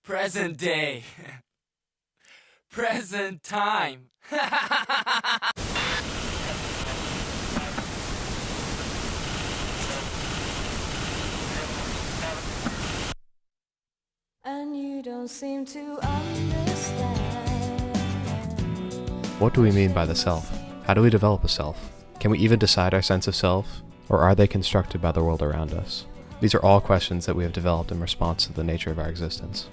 Present day. Present time. And you don't seem to understand. What do we mean by the self? How do we develop a self? Can we even decide our sense of self? Or are they constructed by the world around us? These are all questions that we have developed in response to the nature of our existence.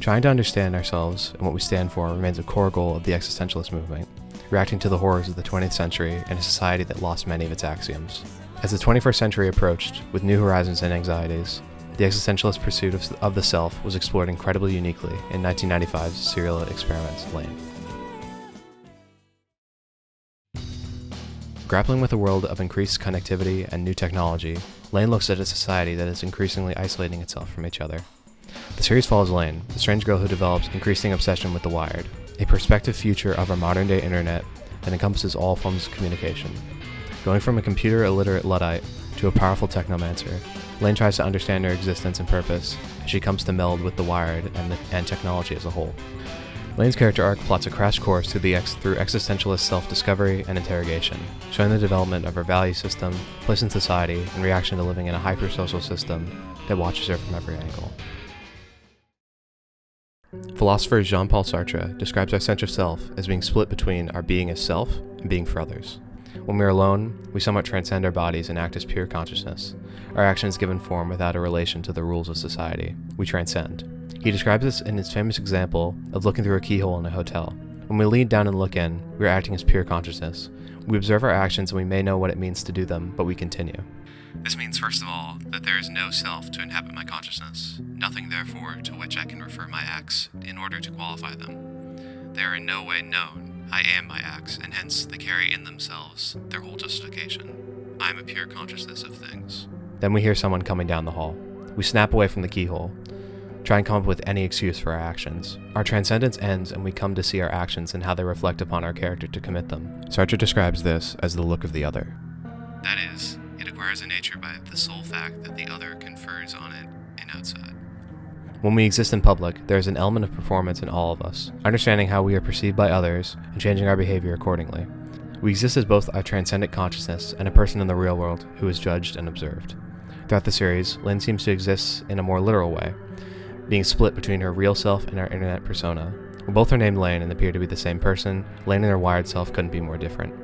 Trying to understand ourselves and what we stand for remains a core goal of the existentialist movement, reacting to the horrors of the 20th century and a society that lost many of its axioms. As the 21st century approached, with new horizons and anxieties, the existentialist pursuit of the self was explored incredibly uniquely in 1995's serial experiment, Lain. Grappling with a world of increased connectivity and new technology, Lain looks at a society that is increasingly isolating itself from each other. The series follows Lain, a strange girl who develops increasing obsession with the wired, a prospective future of our modern-day internet that encompasses all forms of communication. Going from a computer-illiterate Luddite to a powerful technomancer, Lain tries to understand her existence and purpose as she comes to meld with the wired and technology as a whole. Lain's character arc plots a crash course through existentialist self-discovery and interrogation, showing the development of her value system, place in society, and reaction to living in a hyper-social system that watches her from every angle. Philosopher Jean-Paul Sartre describes our sense of self as being split between our being as self and being for others. When we are alone, we somewhat transcend our bodies and act as pure consciousness. Our actions given form without a relation to the rules of society. We transcend. He describes this in his famous example of looking through a keyhole in a hotel. When we lean down and look in, we are acting as pure consciousness. We observe our actions and we may know what it means to do them, but we continue. This means, first of all, that there is no self to inhabit my consciousness, nothing therefore to which I can refer my acts in order to qualify them. They are in no way known. I am my acts, and hence they carry in themselves their whole justification. I am a pure consciousness of things. Then we hear someone coming down the hall. We snap away from the keyhole, try and come up with any excuse for our actions. Our transcendence ends and we come to see our actions and how they reflect upon our character to commit them. Sartre describes this as the look of the other. That is, it acquires a nature by the sole fact that the other confers on it and outside. When we exist in public, there is an element of performance in all of us, understanding how we are perceived by others and changing our behavior accordingly. We exist as both a transcendent consciousness and a person in the real world who is judged and observed. Throughout the series, Lain seems to exist in a more literal way, being split between her real self and her internet persona. When both are named Lain and appear to be the same person, Lain and her wired self couldn't be more different.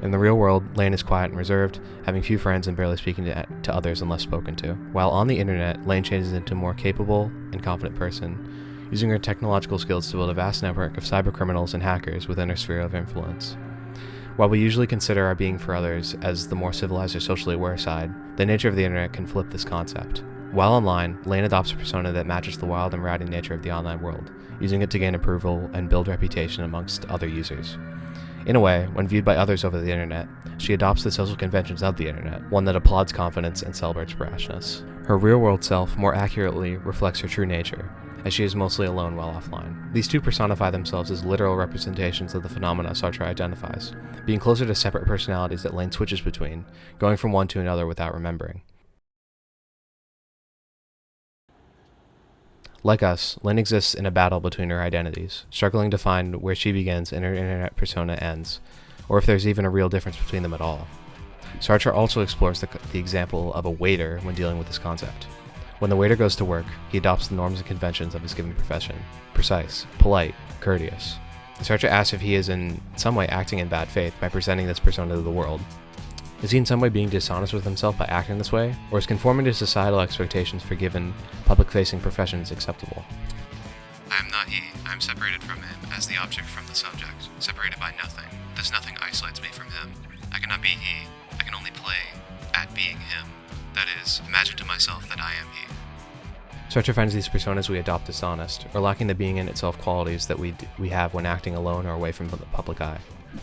In the real world, Lain is quiet and reserved, having few friends and barely speaking to others unless spoken to. While on the internet, Lain changes into a more capable and confident person, using her technological skills to build a vast network of cybercriminals and hackers within her sphere of influence. While we usually consider our being for others as the more civilized or socially aware side, the nature of the internet can flip this concept. While online, Lain adopts a persona that matches the wild and rowdy nature of the online world, using it to gain approval and build reputation amongst other users. In a way, when viewed by others over the internet, she adopts the social conventions of the internet, one that applauds confidence and celebrates brashness. Her real-world self more accurately reflects her true nature, as she is mostly alone while offline. These two personify themselves as literal representations of the phenomena Sartre identifies, being closer to separate personalities that Lain switches between, going from one to another without remembering. Like us, Lain exists in a battle between her identities, struggling to find where she begins and her internet persona ends, or if there's even a real difference between them at all. Sartre also explores the example of a waiter when dealing with this concept. When the waiter goes to work, he adopts the norms and conventions of his given profession: precise, polite, courteous. Sartre asks if he is in some way acting in bad faith by presenting this persona to the world. Is he in some way being dishonest with himself by acting this way, or is conforming to societal expectations for given public-facing professions acceptable? I am not he. I am separated from him, as the object from the subject, separated by nothing. This nothing isolates me from him. I cannot be he. I can only play at being him. That is, imagine to myself that I am he. Sartre finds these personas we adopt dishonest, or lacking the being in itself qualities that we have when acting alone or away from the public eye.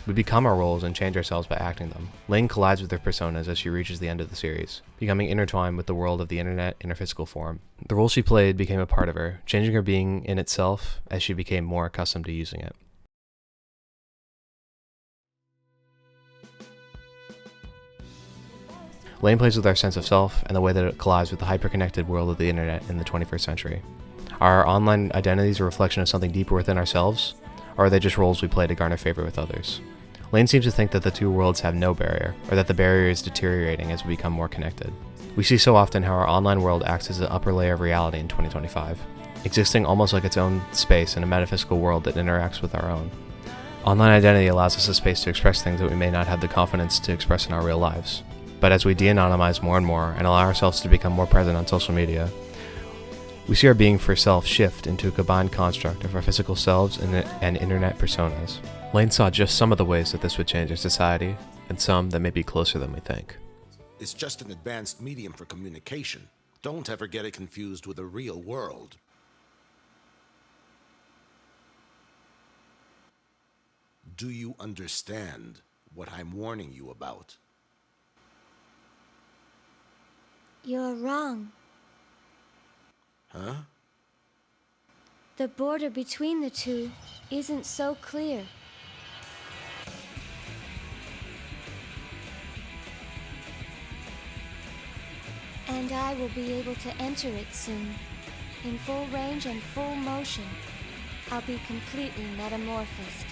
We become our roles and change ourselves by acting them. Lain collides with her personas as she reaches the end of the series, becoming intertwined with the world of the internet in her physical form. The role she played became a part of her, changing her being in itself as she became more accustomed to using it. Lain plays with our sense of self and the way that it collides with the hyper-connected world of the internet in the 21st century. Are our online identities a reflection of something deeper within ourselves, or are they just roles we play to garner favor with others? Lain seems to think that the two worlds have no barrier, or that the barrier is deteriorating as we become more connected. We see so often how our online world acts as an upper layer of reality in 2025, existing almost like its own space in a metaphysical world that interacts with our own. Online identity allows us a space to express things that we may not have the confidence to express in our real lives. But as we de-anonymize more and more and allow ourselves to become more present on social media, we see our being for self shift into a combined construct of our physical selves and internet personas. Lain saw just some of the ways that this would change our society, and some that may be closer than we think. It's just an advanced medium for communication. Don't ever get it confused with the real world. Do you understand what I'm warning you about? You're wrong. Huh? The border between the two isn't so clear. And I will be able to enter it soon. In full range and full motion, I'll be completely metamorphosed.